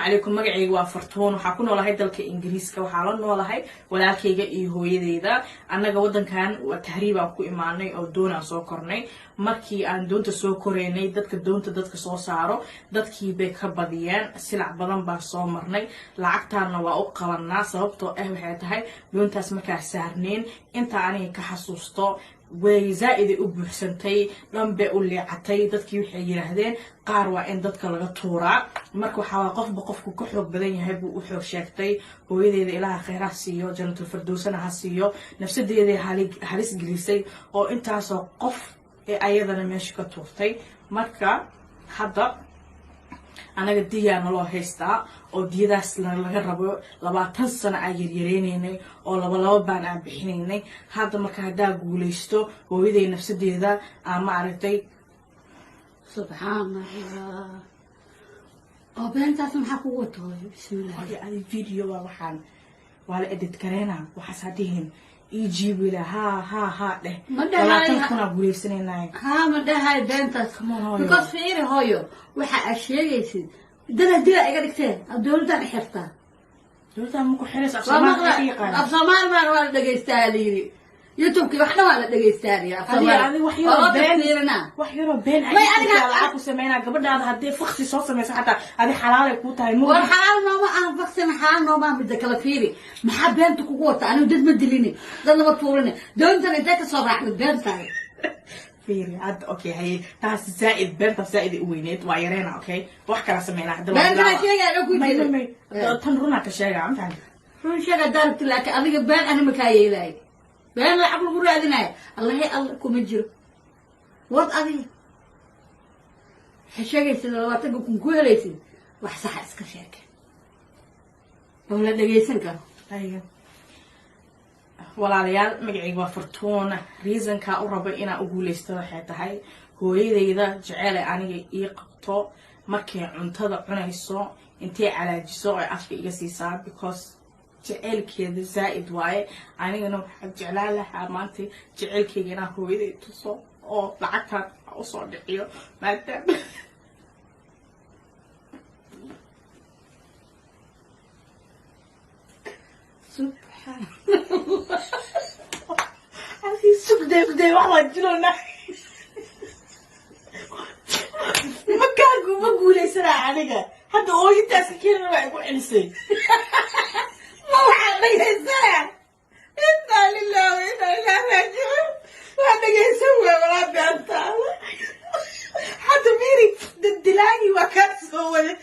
عليكم مقعي وفرتون وحكون والله دلك إنجليز كوحالنا والله ولكن يجي هو يذا أنا جودن كان وتهريب أو كإيماني أو دون سوكرني markii aan doonta soo koreynay dadka doonta dadka soo saaro dadkii bay ka badiyeen silac badan baa soo marnay lacagtaana waa u qabanaa sababtoo ah waxay tahay doontaas markaa saarneen inta aniga ka xasuusto way zaid u buuxsantay dhanbe u leecatay dadkii waxay yiraahdeen qaar waa in dadka laga tuuraa marka waxa qofba qofku ka xoog badan yahay buu u xoog sheegtay hooyadeeda ilaaha khayraha siiyo jannatul firdawsana ha siiyo nafsadeeda halis gelisay oo intaasoo qof ayadana meesha ka tuurtay marka hadda anaga diyaana loo haystaa oo diyadaas laga rabo 20 sano ay yareeyneenay oo laba baan aan bixinaynay hadda marka hadaa guuleysto hooyaday nafsadeeda ama aragtay subhanallah oo beentaas maxaa ku watooy bismillaah hadi video waxaan wala edit kareena waxa saadihin يجيب لها ها ده ولا تكون بوليسنا ها ما ده هاي بنتك because فيري هايو waxa asheegaysid dada iga dhigteen dawladda xirta dawladda ma ku xiraysa afsoomaal ma wala dhageystaa liiri youtube waxna wala dhageystaa afsoomaal wax yaro been ay lacag ku sameeyna gabadhaada hadii faqsi soo sameeysa xataa adi xalaal ay ku tahay war xalaal ma aan faqsi xalaal ma ma mid kala fiiri maxaa beenta kugu wata anigu dad ma dilini dad ma tuurani doontan inta ka soo raacday beenta فيري عاد اوكي هي تاس زائد بنت زائد وينيت وايرينا اوكي wax kala sameeyna hadda been ma sheegay ku jiro tan runa ka sheegay aan tahay run sheegay daarti laakiin adiga been anima ka yeelay been la aqal ugu raadinay allah kuma jiro wad adiga sheegay sida waatan ku helaysid wax sax iska sheegay wala dhageysan karo ayga walaalayaal magacayga waa Fortuna reason ka u rabo inaan u guuleysto waxay tahay hooyadeyda jecel aniga ii qabto markay cuntada cunayso intee calaajiso ay afka iga siisaa because jecelkeeda zaid waaye anigana waxaan jeclaan lahaa maanta jecelkeyga inaan hooyaday tuso oo lacagtaan u soo dhiciyo maadaama سبحان الله هذه سبدة بدي واحد جلونا ما كان ما قولي سرعة عليك حتى أوي تاسكين ما يقول إنسي ما واحد ليه سرعة إنا لله وإنا إليه راجعون هذا يسوي ولا بينتا حتى ميري الدلاقي وكان سوي